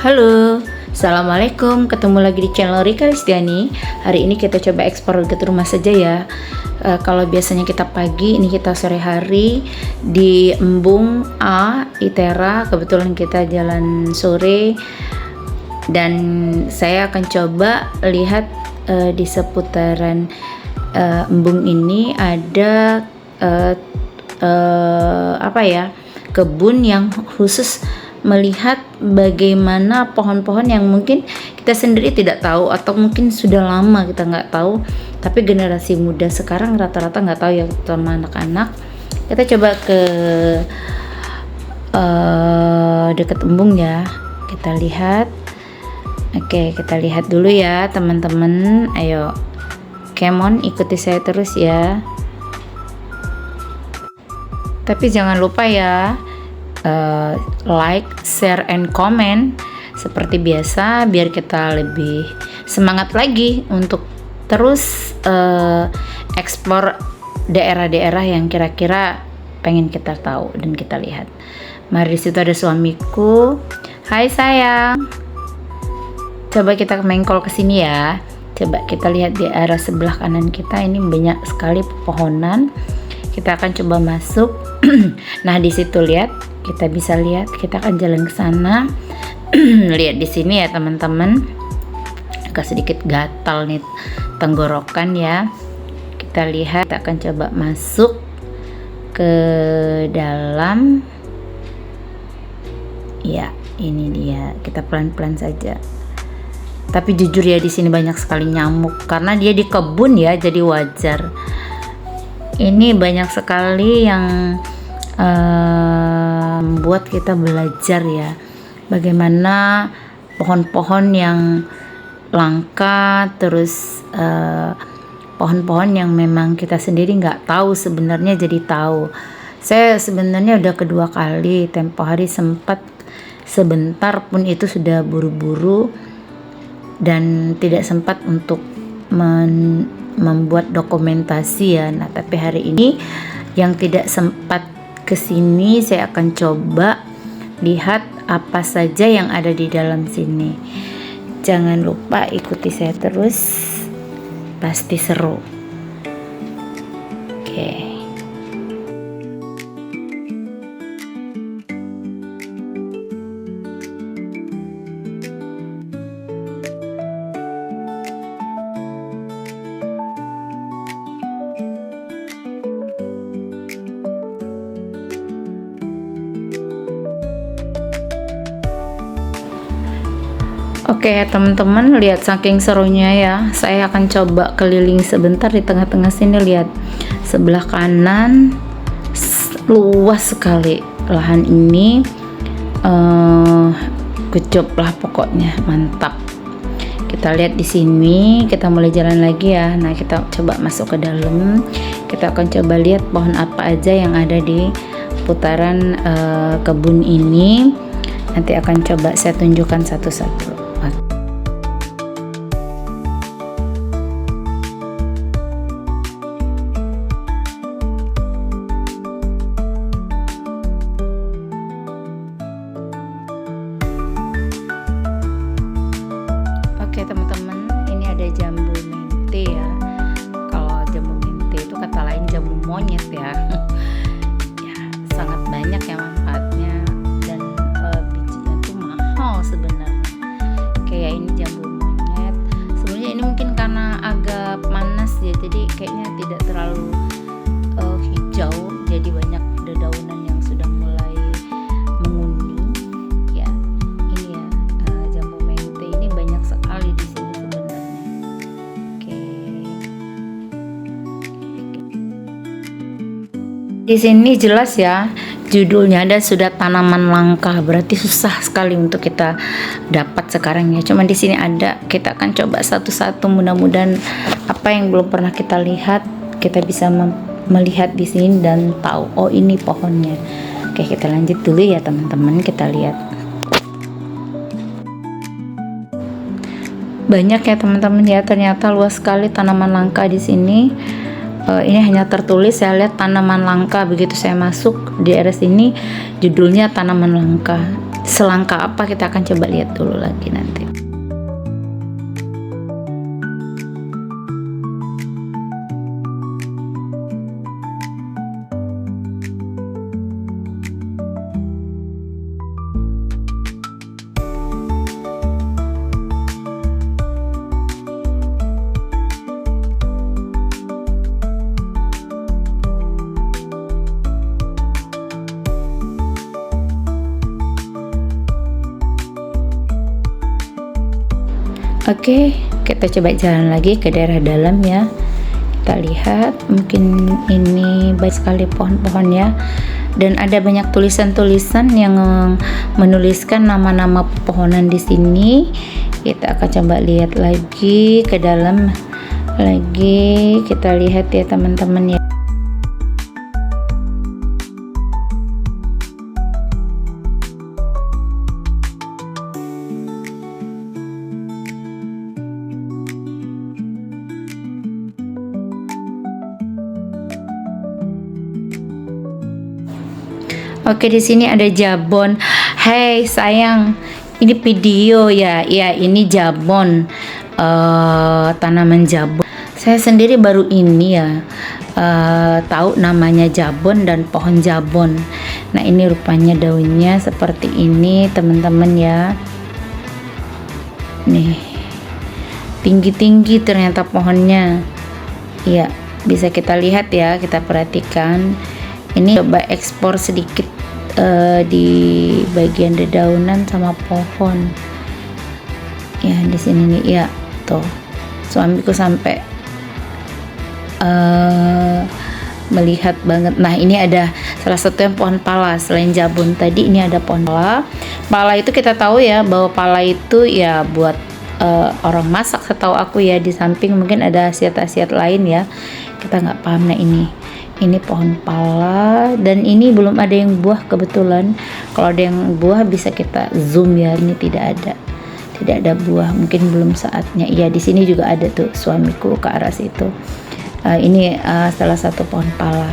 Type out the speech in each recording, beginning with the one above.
Halo, Assalamualaikum. Ketemu lagi di channel Rika Listiani. Hari ini kita coba ekspor ke rumah saja ya. Kalau biasanya kita pagi, ini kita sore hari di Embung A, Itera. Kebetulan kita jalan sore. Dan saya akan coba lihat di seputaran Embung ini ada kebun yang khusus melihat bagaimana pohon-pohon yang mungkin kita sendiri tidak tahu atau mungkin sudah lama kita nggak tahu, tapi generasi muda sekarang rata-rata nggak tahu ya, terutama anak-anak. Kita coba ke dekat embung ya, kita lihat. Oke, kita lihat dulu ya teman-teman. Ayo, come on, ikuti saya terus ya. Tapi jangan lupa ya, like, share, and comment seperti biasa biar kita lebih semangat lagi untuk terus eksplor daerah-daerah yang kira-kira pengen kita tahu dan kita lihat. Mari, di situ ada suamiku. Hai sayang. Coba kita mengkol ke sini ya. Coba kita lihat di arah sebelah kanan kita, ini banyak sekali pepohonan. Kita akan coba masuk. Nah, di situ lihat, kita bisa lihat, kita akan jalan ke sana. Lihat di sini ya teman-teman, agak sedikit gatal nih tenggorokan ya. Kita lihat, kita akan coba masuk ke dalam. Ya, ini dia. Kita pelan-pelan saja. Tapi jujur ya, di sini banyak sekali nyamuk karena dia di kebun ya, jadi wajar. Ini banyak sekali yang membuat kita belajar ya, bagaimana pohon-pohon yang langka, terus pohon-pohon yang memang kita sendiri nggak tahu sebenarnya jadi tahu. Saya sebenarnya udah kedua kali, tempo hari sempat sebentar pun itu sudah buru-buru dan tidak sempat untuk membuat dokumentasi ya. Nah, tapi hari ini yang tidak sempat kesini, saya akan coba lihat apa saja yang ada di dalam sini. Jangan lupa ikuti saya terus, pasti seru. Oke. Oke teman-teman, lihat saking serunya ya, saya akan coba keliling sebentar di tengah-tengah sini. Lihat sebelah kanan, luas sekali lahan ini. Good job lah pokoknya, mantap. Kita lihat di sini, kita mulai jalan lagi ya. Nah, kita coba masuk ke dalam. Kita akan coba lihat pohon apa aja yang ada di putaran kebun ini. Nanti akan coba saya tunjukkan satu-satu. Oke teman-teman, ini ada jambu mente ya. Kalau jambu mente itu kata lain jambu monyet ya. Ya, sangat banyak ya manfaatnya, dan bijinya tuh mahal sebenarnya. Kayak ini jambu monyet. Sebenarnya ini mungkin karena agak panas ya, jadi kayaknya tidak terlalu hijau, jadi banyak dedaunan yang sudah mulai menguning ya. Ini ya, jambu mente ini banyak sekali di sini sebenarnya. Oke. Di sini jelas ya, judulnya ada sudah tanaman langka, berarti susah sekali untuk kita dapat sekarang ya. Cuman di sini ada, kita akan coba satu-satu. Mudah-mudahan apa yang belum pernah kita lihat, kita bisa melihat di sini dan tahu, oh ini pohonnya. Oke, kita lanjut dulu ya teman-teman, kita lihat. Banyak ya teman-teman ya, ternyata luas sekali tanaman langka di sini. Ini hanya tertulis, saya lihat tanaman langka, begitu saya masuk di area sini judulnya tanaman langka. selangkah apa kita akan coba lihat dulu lagi nanti. Oke, kita coba jalan lagi ke daerah dalam ya. Kita lihat, mungkin ini baik sekali pohon-pohonnya, dan ada banyak tulisan-tulisan yang menuliskan nama-nama pepohonan di sini. Kita akan coba lihat lagi ke dalam lagi. Kita lihat ya teman-teman ya. Oke, di sini ada jabon. Hey sayang, ini video ya. Ya, ini jabon, tanaman jabon. Saya sendiri baru ini ya tahu namanya jabon dan pohon jabon. Nah, ini rupanya daunnya seperti ini teman-teman ya. Nih, tinggi-tinggi ternyata pohonnya. Ya, bisa kita lihat ya, kita perhatikan. Ini coba ekspor sedikit di bagian dedaunan sama pohon. Ya, di sini nih ya, tuh. Suamiku sampai melihat banget. Nah, ini ada salah satu yang pohon pala. Selain jabon tadi, ini ada pohon pala. Pala itu kita tahu ya, bahwa pala itu ya buat orang masak setahu aku ya. Di samping mungkin ada khasiat-khasiat lain ya, kita nggak paham. Nah, ini pohon pala, dan ini belum ada yang buah kebetulan. Kalau ada yang buah bisa kita zoom ya. Ini tidak ada buah, mungkin belum saatnya. Iya, di sini juga ada tuh, suamiku ke arah situ. Ini salah satu pohon pala.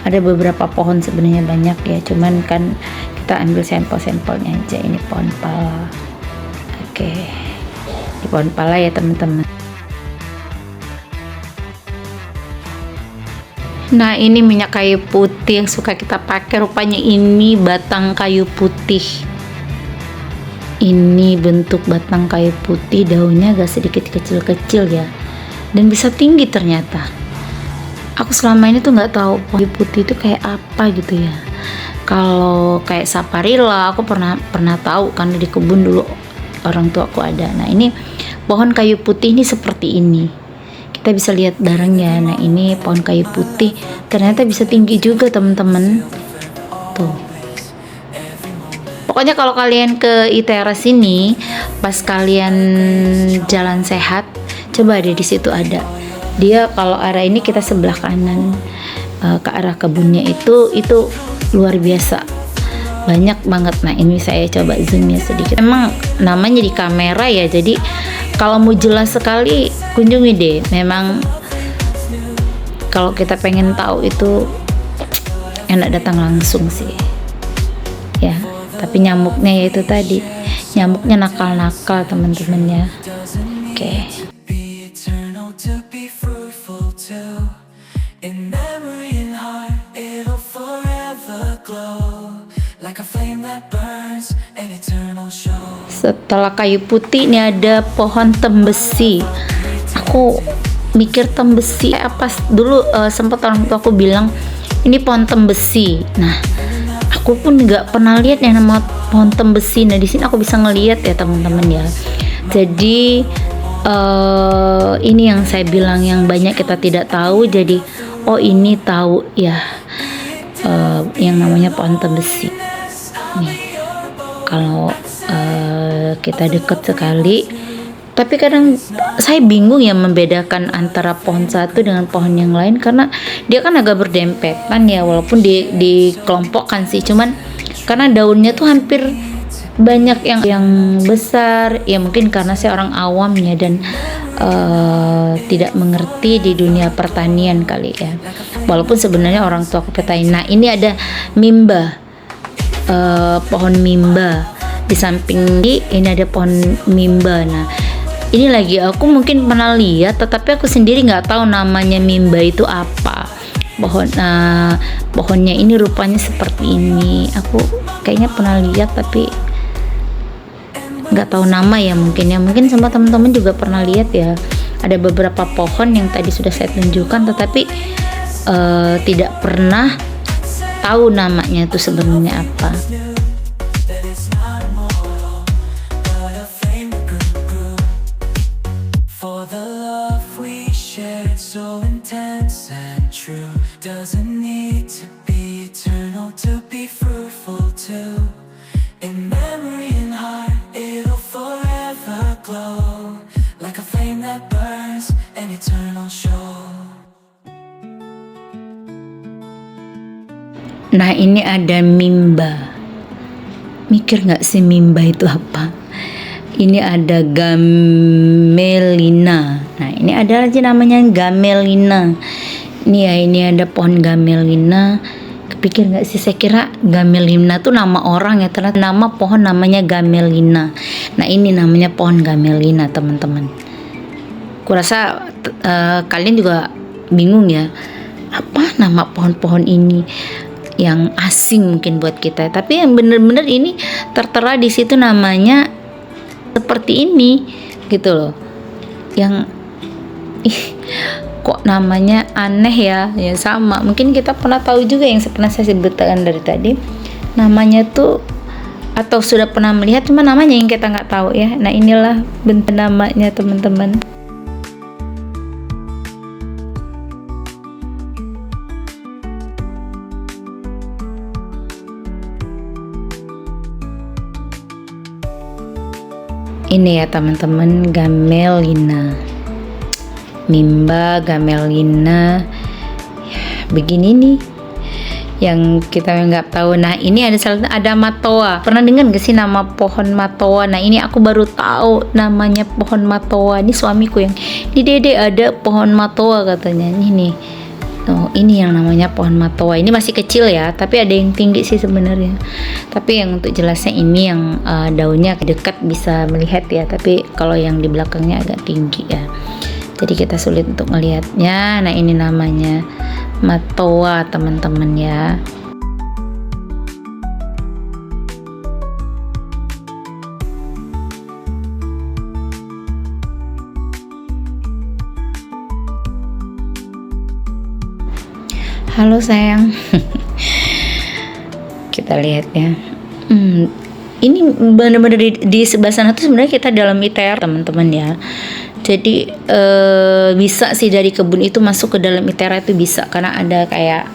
Ada beberapa pohon sebenarnya banyak ya, cuman kan kita ambil sampel-sampelnya aja. Ini pohon pala. Oke, ini pohon pala ya teman-teman. Nah, ini minyak kayu putih yang suka kita pakai. Rupanya ini batang kayu putih. Ini bentuk batang kayu putih, daunnya agak sedikit kecil-kecil ya, dan bisa tinggi ternyata. Aku selama ini tuh nggak tahu kayu putih itu kayak apa gitu ya. Kalau kayak saparilla aku pernah tahu karena di kebun dulu orang tua aku ada. Nah, ini pohon kayu putih ini seperti ini. Kita bisa lihat darahnya. Nah, ini pohon kayu putih ternyata bisa tinggi juga teman-teman. Tuh. Pokoknya kalau kalian ke ITERA sini, pas kalian jalan sehat, coba deh, di situ ada. Dia kalau arah ini kita sebelah kanan, ke arah kebunnya itu luar biasa. Banyak banget. Nah, ini saya coba zoom ya sedikit. Emang namanya di kamera ya, jadi kalau mau jelas sekali kunjungi deh. Memang kalau kita pengen tahu itu enak datang langsung sih ya. Tapi nyamuknya ya itu tadi, nyamuknya nakal-nakal teman-teman ya. Oke. Setelah kayu putih ini ada pohon tembesi. Aku mikir tembesi apa dulu, sempat orang tua aku bilang ini pohon tembesi. Nah, aku pun nggak pernah lihat yang nama pohon tembesi. Nah, di sini aku bisa ngelihat ya teman-teman ya. Jadi ini yang saya bilang yang banyak kita tidak tahu. Jadi ini tahu ya, yang namanya pohon tembesi. Nih, kalau kita dekat sekali, tapi kadang saya bingung ya membedakan antara pohon satu dengan pohon yang lain, karena dia kan agak berdempetan ya, walaupun dikelompokkan sih, cuman karena daunnya tuh hampir banyak yang besar ya, mungkin karena saya orang awamnya dan tidak mengerti di dunia pertanian kali ya, walaupun sebenarnya orang tua aku petani. Nah, ini ada mimba, pohon mimba. Di samping ini ada pohon mimba. Nah, ini lagi aku mungkin pernah lihat, tetapi aku sendiri nggak tahu namanya mimba itu apa. Pohonnya ini rupanya seperti ini. Aku kayaknya pernah lihat tapi nggak tahu nama ya, mungkin sama teman-teman juga pernah lihat ya. Ada beberapa pohon yang tadi sudah saya tunjukkan, tetapi tidak pernah tahu namanya itu sebenarnya apa. Nah, ini ada mimba. Mikir nggak sih mimba itu apa? Ini ada gamelina. Nah, ini ada aja namanya gamelina. Ini ada pohon gamelina. Kepikir nggak sih? Saya kira gamelina tuh nama orang ya, ternyata nama pohon namanya gamelina. Nah, ini namanya pohon gamelina, teman-teman. Kurasa kalian juga bingung ya, apa nama pohon-pohon ini yang asing mungkin buat kita, tapi yang bener-bener ini tertera di situ namanya seperti ini gitu loh. Yang kok namanya aneh ya sama. Mungkin kita pernah tahu juga yang pernah saya sebutkan dari tadi. Namanya tuh atau sudah pernah melihat, cuma namanya yang kita nggak tahu ya. Nah, inilah bentuk namanya, teman-teman. Ini ya teman-teman, gamelina, mimba, gamelina, begini nih yang kita nggak tahu. Nah, ini ada matoa. Pernah dengar gak sih nama pohon matoa? Nah, ini aku baru tahu namanya pohon matoa. Ini suamiku yang di Dede ada pohon matoa katanya. Ini nih. Oh, ini yang namanya pohon matoa. Ini masih kecil ya, tapi ada yang tinggi sih sebenarnya. Tapi yang untuk jelasnya ini yang daunnya dekat bisa melihat ya, tapi kalau yang di belakangnya agak tinggi ya. Jadi kita sulit untuk melihatnya. Nah, ini namanya matoa, teman-teman ya. Halo sayang. Kita lihat ya. Ini benar-benar di sebelah sana tuh sebenarnya kita dalam ITER, teman-teman ya. Jadi bisa sih dari kebun itu masuk ke dalam ITERA itu bisa, karena ada kayak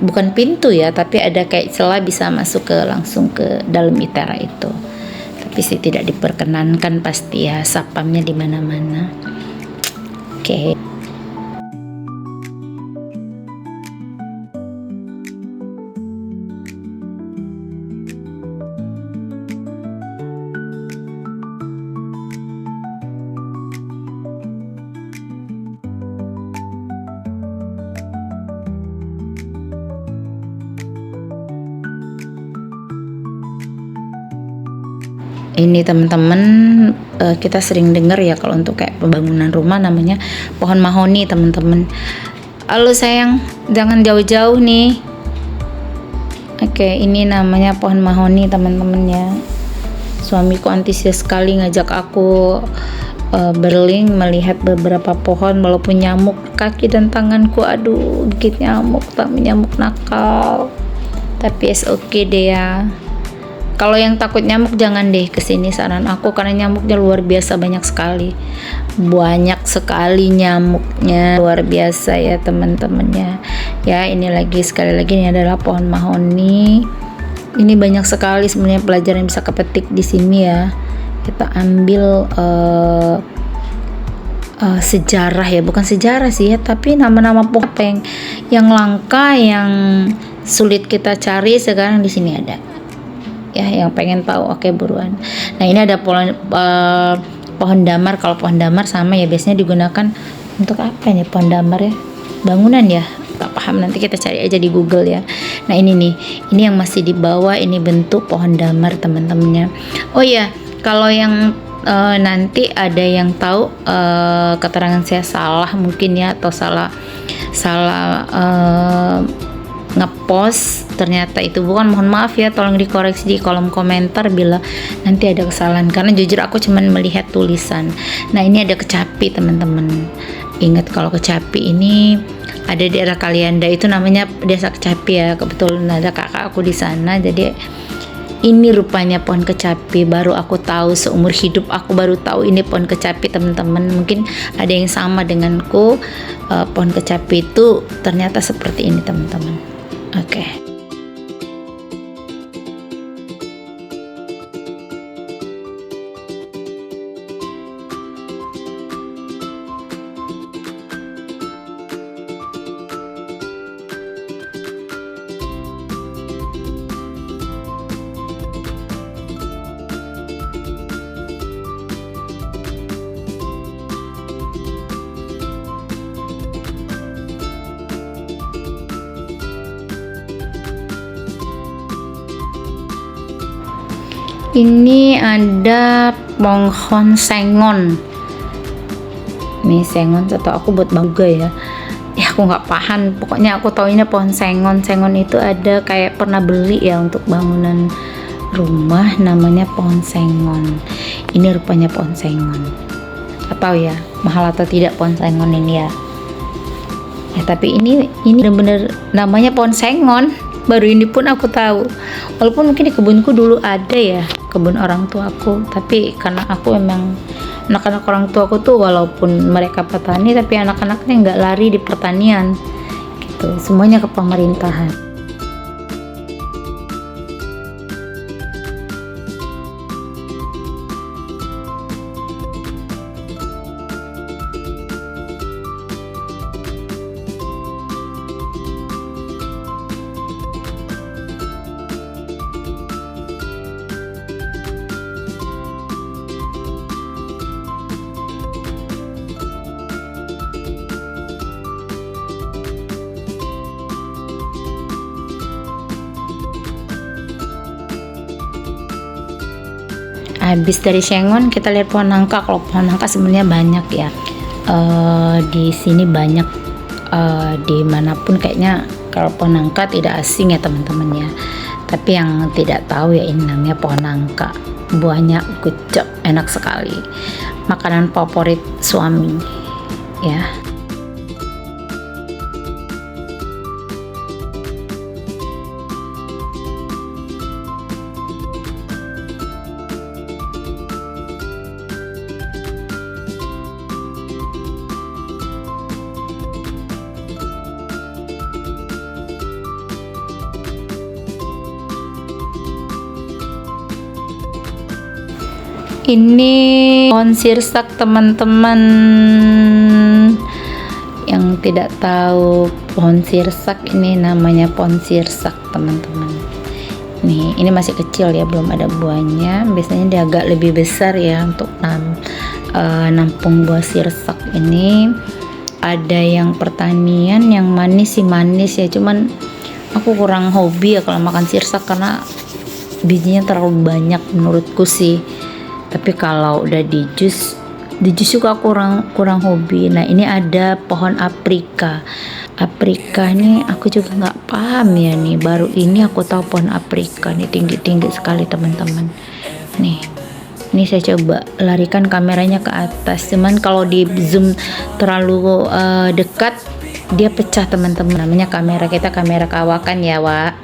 bukan pintu ya, tapi ada kayak celah bisa masuk langsung ke dalam ITERA itu. Tapi sih tidak diperkenankan pasti ya, sapamnya di mana-mana. Oke. Ini teman-teman, kita sering dengar ya kalau untuk kayak pembangunan rumah namanya pohon mahoni, teman-teman. Halo sayang, jangan jauh-jauh nih. Oke, ini namanya pohon mahoni, teman-teman ya. Suamiku antusias sekali ngajak aku berling melihat beberapa pohon, walaupun nyamuk kaki dan tanganku, aduh gigit nyamuk, tapi nyamuk nakal. Tapi oke deh ya. Kalau yang takut nyamuk jangan deh kesini, saran aku, karena nyamuknya luar biasa banyak sekali nyamuknya, luar biasa ya teman-teman ya. Ini sekali lagi ini adalah pohon mahoni. Ini banyak sekali sebenarnya pelajaran yang bisa kepetik di sini ya. Kita ambil sejarah ya, bukan sejarah sih ya, tapi nama-nama pohon yang langka, yang sulit kita cari, sekarang di sini ada. Ya, yang pengen tahu oke buruan. Nah, ini ada pohon damar. Kalau pohon damar sama ya, biasanya digunakan untuk apa nih pohon damar ya? Bangunan ya? Gak paham, nanti kita cari aja di Google ya. Nah ini nih, ini yang masih di bawah, ini bentuk pohon damar teman-temannya. Oh ya, kalau yang nanti ada yang tahu keterangan saya salah mungkin ya, atau salah ngepost ternyata itu bukan, mohon maaf ya, tolong dikoreksi di kolom komentar bila nanti ada kesalahan, karena jujur aku cuman melihat tulisan. Nah ini ada kecapi teman-teman. Ingat kalau kecapi ini ada di daerah Kalianda, itu namanya desa kecapi ya, kebetulan ada kakak aku di sana. Jadi ini rupanya pohon kecapi, baru aku tahu, seumur hidup aku baru tahu ini pohon kecapi teman-teman. Mungkin ada yang sama denganku, pohon kecapi itu ternyata seperti ini teman-teman. Oke. Ini ada pohon sengon. Nih sengon, setahu aku buat bangga ya. Ya aku nggak paham. Pokoknya aku tahu ini pohon sengon. Sengon itu ada kayak pernah beli ya untuk bangunan rumah, namanya pohon sengon. Ini rupanya pohon sengon. Atau ya mahal atau tidak pohon sengon ini ya. Ya tapi ini benar-benar namanya pohon sengon. Baru ini pun aku tahu. Walaupun mungkin di kebunku dulu ada ya, kebun orang tuaku, tapi karena aku emang anak-anak orang tuaku tuh walaupun mereka petani, tapi anak-anaknya nggak lari di pertanian gitu, semuanya ke pemerintahan. Habis dari sengon kita lihat pohon nangka. Kalau pohon nangka sebenarnya banyak ya, di sini banyak, dimanapun kayaknya. Kalau pohon nangka tidak asing ya teman-teman ya, tapi yang tidak tahu ya ini namanya pohon nangka. Buahnya kucek, enak sekali, makanan favorit suami ya. Ini pohon sirsak teman-teman. Yang tidak tahu pohon sirsak, ini namanya pohon sirsak teman-teman. Nih ini masih kecil ya, belum ada buahnya. Biasanya dia agak lebih besar ya untuk nampung buah sirsak ini. Ada yang pertanian, yang manis sih manis ya, cuman aku kurang hobi ya kalau makan sirsak karena bijinya terlalu banyak menurutku sih. Tapi kalau udah di jus juga kurang hobi. Nah ini ada pohon aprika. Aprika ini aku juga nggak paham ya nih, baru ini aku tahu pohon aprika nih tinggi sekali teman-teman. Nih ini saya coba larikan kameranya ke atas, cuman kalau di zoom terlalu dekat dia pecah teman-teman. Namanya kamera kita kamera kawakan ya Wak,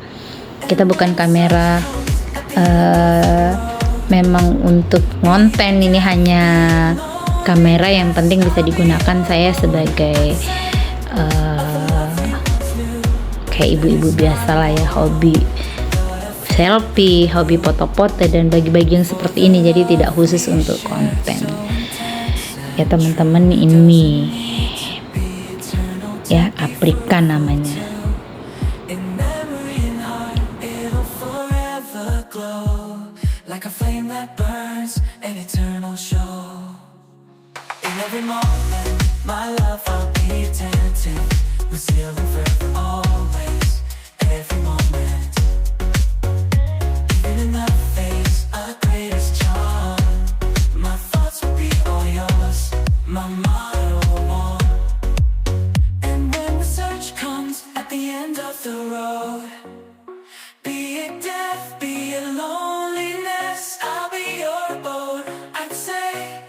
kita bukan kamera memang untuk konten. Ini hanya kamera yang penting bisa digunakan saya sebagai kayak ibu-ibu biasa lah ya, hobi selfie, hobi foto-foto dan bagi-bagi yang seperti ini, jadi tidak khusus untuk konten ya teman-teman. Ini ya aprika namanya. Like a flame that burns, an eternal show. In every moment, my love I'll be attentive. We're still and forever always. Every moment of the road. Be it death, be it loneliness, I'll be your boat. I'd say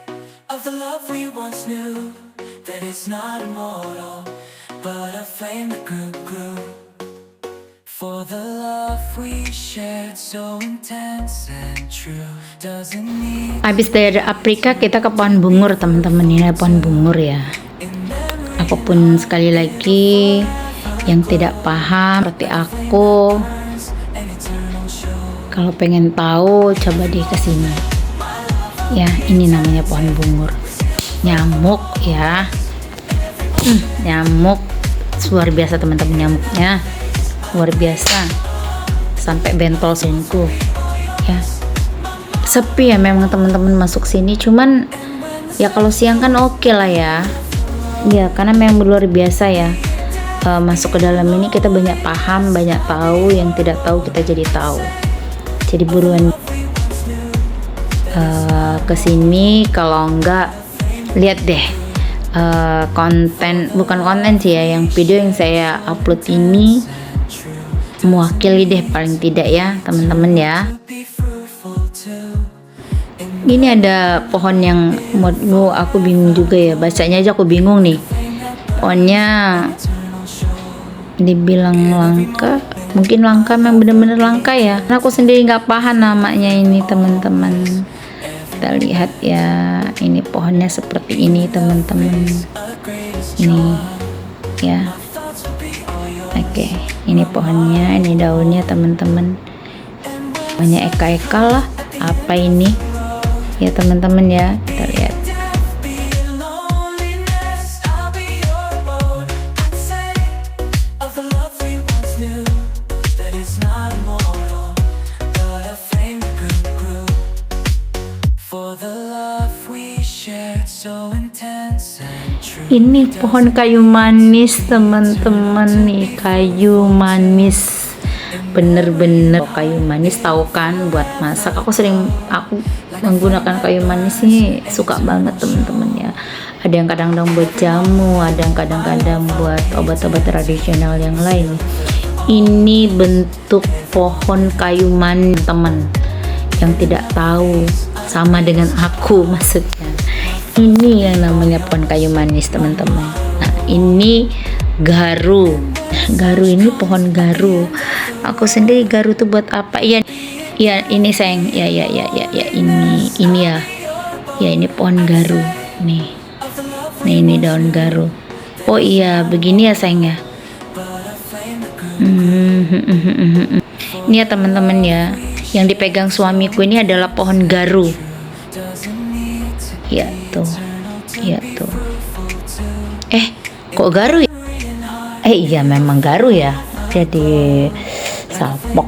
of the love we once knew, that it's not immortal, but a flame that grew. For the love we shared, so intense and true, doesn't need. Habis dari Afrika kita ke pohon bungur teman-teman. Ini pohon bungur ya. Apapun sekali lagi yang tidak paham seperti aku, kalau pengen tahu coba deh kesini. Ya, ini namanya pohon bungur. Nyamuk ya. Nyamuk luar biasa teman-teman, nyamuknya luar biasa sampai bentol sinku ya. Sepi ya memang teman-teman masuk sini, cuman ya kalau siang kan oke lah ya. Ya karena memang luar biasa ya. Masuk ke dalam ini kita banyak paham, banyak tahu, yang tidak tahu kita jadi tahu. Jadi buruan kesini, kalau enggak lihat deh bukan konten sih ya, yang video yang saya upload ini mewakili deh paling tidak ya teman-teman ya. Ini ada pohon yang menurutku aku bingung juga ya, bacanya aja aku bingung nih. Pohonnya dibilang langka, mungkin langka, memang bener-bener langka ya. Karena aku sendiri nggak paham namanya ini teman-teman. Kita lihat ya, ini pohonnya seperti ini teman-teman. Ini ya. Oke, ini pohonnya, ini daunnya teman-teman. Banyak eka-eka lah. Apa ini? Ya teman-teman ya, kita lihat. Ini pohon kayu manis teman-teman nih, kayu manis, bener-bener kayu manis, tahu kan buat masak. Aku menggunakan kayu manis ini, suka banget teman-teman ya. Ada yang kadang-kadang buat jamu, ada yang kadang-kadang buat obat-obat tradisional yang lain. Ini bentuk pohon kayu manis teman, yang tidak tahu sama dengan aku maksudnya. Ini yang namanya pohon kayu manis teman-teman. Nah ini garu. Garu ini pohon garu. Aku sendiri garu tuh buat apa ya? Ya ini sayang. Ya ini ya. Ya ini pohon garu. Nih ini daun garu. Oh iya begini ya sayang ya. Ini ya teman-teman ya. Yang dipegang suamiku ini adalah pohon garu. Ya tuh. Kok garu ya? Iya memang garu ya. Jadi salpok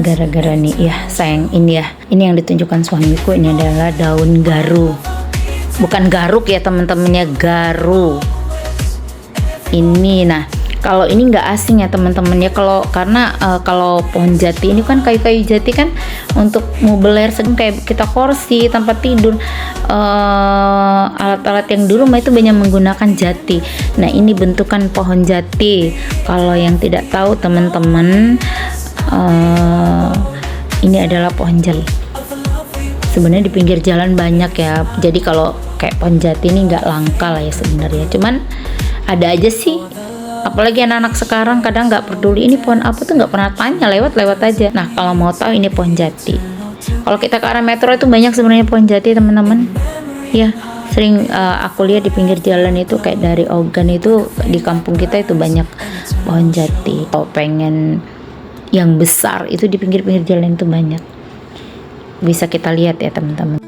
gara-gara nih ya sayang. Ini ya, ini yang ditunjukkan suamiku, ini adalah daun garu, bukan garuk ya teman-temannya, garu ini. Nah kalau ini nggak asing ya teman-teman ya, karena pohon jati ini kan, kayu-kayu jati kan untuk mobiler, kayak kita kursi, tempat tidur, alat-alat yang dulu itu banyak menggunakan jati. Nah ini bentukan pohon jati. Kalau yang tidak tahu teman-teman, ini adalah pohon jati. Sebenarnya di pinggir jalan banyak ya, jadi kalau kayak pohon jati ini nggak langka lah ya sebenarnya, cuman ada aja sih. Apalagi anak-anak sekarang kadang nggak peduli ini pohon apa tuh, nggak pernah tanya, lewat aja. Nah kalau mau tahu ini pohon jati. Kalau kita ke arah metro itu banyak sebenarnya pohon jati teman-teman. Ya sering aku lihat di pinggir jalan itu, kayak dari Ogan itu di kampung kita itu banyak pohon jati. Kalau pengen yang besar itu di pinggir-pinggir jalan itu banyak. Bisa kita lihat ya teman-teman.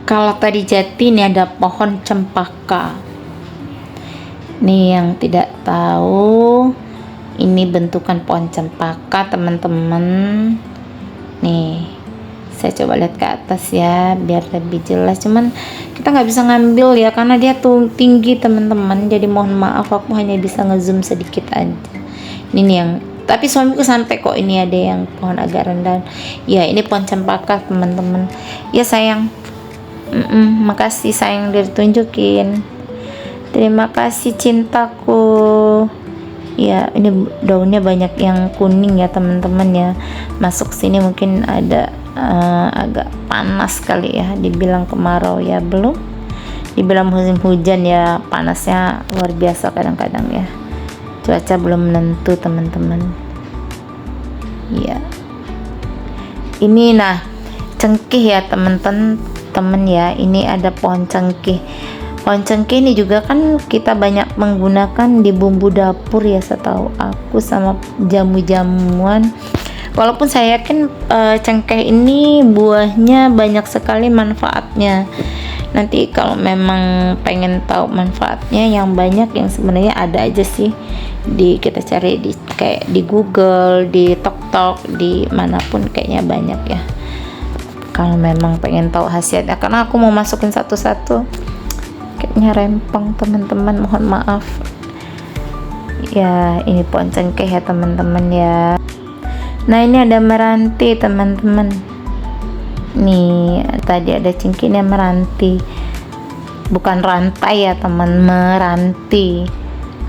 Kalau tadi jati, ini ada pohon cempaka. Nih yang tidak tahu, ini bentukan pohon cempaka teman-teman. Nih saya coba lihat ke atas ya biar lebih jelas, cuman kita nggak bisa ngambil ya karena dia tuh tinggi teman-teman, jadi mohon maaf aku hanya bisa ngezoom sedikit aja. Ini nih yang, tapi suamiku sampai kok, ini ada yang pohon agak rendah ya. Ini pohon cempaka teman-teman ya sayang. Makasih sayang udah ditunjukin. Terima kasih cintaku. Ya, ini daunnya banyak yang kuning ya teman-teman ya. Masuk sini mungkin ada agak panas kali ya, dibilang kemarau ya, belum dibilang musim hujan ya, panasnya luar biasa kadang-kadang ya. Cuaca belum menentu teman-teman ya. Ini nah cengkeh ya teman-teman ya, ini ada pohon cengkeh. Pohon cengkeh ini juga kan kita banyak menggunakan di bumbu dapur ya, setahu aku, sama jamu-jamuan. Walaupun saya yakin cengkeh ini buahnya banyak sekali manfaatnya. Nanti kalau memang pengen tahu manfaatnya yang banyak, yang sebenarnya ada aja sih, kita cari di kayak di Google, di TikTok, di manapun kayaknya banyak ya. Kalau memang pengen tahu khasiatnya, karena aku mau masukin satu-satu kayaknya rempong teman-teman, mohon maaf ya. Ini pohon cengkeh ya teman-teman ya. Nah ini ada meranti teman-teman. Nih tadi ada cengkehnya meranti, bukan rantai ya teman, meranti.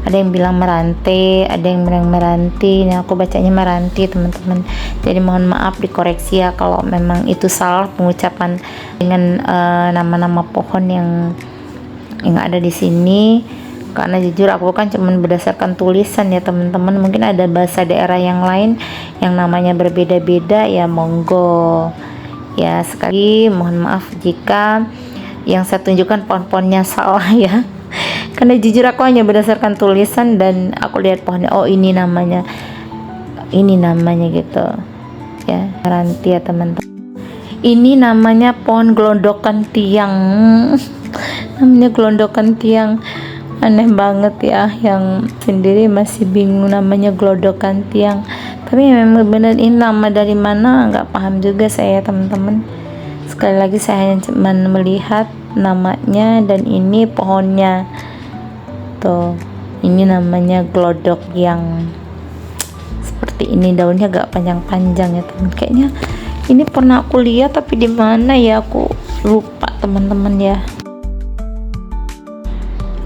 Ada yang bilang meranti, ada yang bilang meranti. Nah aku bacanya meranti teman-teman. Jadi mohon maaf dikoreksi ya kalau memang itu salah pengucapan dengan nama-nama pohon yang ada di sini, karena jujur aku kan cuman berdasarkan tulisan ya teman-teman. Mungkin ada bahasa daerah yang lain yang namanya berbeda-beda ya, monggo ya. Sekali mohon maaf jika yang saya tunjukkan pohon-pohonnya salah ya, karena jujur aku hanya berdasarkan tulisan dan aku lihat pohonnya, oh ini namanya gitu ya, meranti ya teman-teman. Ini namanya pohon gelondokan tiang. Namanya gelondokan tiang, aneh banget ya, yang sendiri masih bingung namanya gelondokan tiang. Tapi memang benar ini nama dari mana nggak paham juga saya teman-teman. Sekali lagi saya hanya cuma melihat namanya dan ini pohonnya tuh, ini namanya glodok yang seperti ini, daunnya agak panjang-panjang ya teman. Kayaknya ini pernah aku lihat tapi di mana ya, aku lupa teman-teman ya.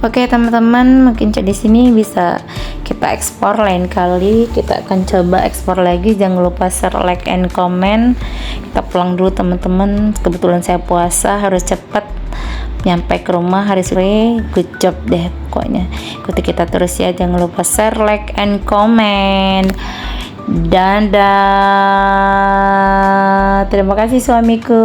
Oke teman-teman, mungkin di sini bisa kita ekspor lain kali. Kita akan coba ekspor lagi. Jangan lupa share, like, and comment. Kita pulang dulu teman-teman. Kebetulan saya puasa, harus cepat nyampe ke rumah hari sore. Good job deh pokoknya. Ikuti kita terus ya. Jangan lupa share, like, and comment. Dadah. Terima kasih suamiku.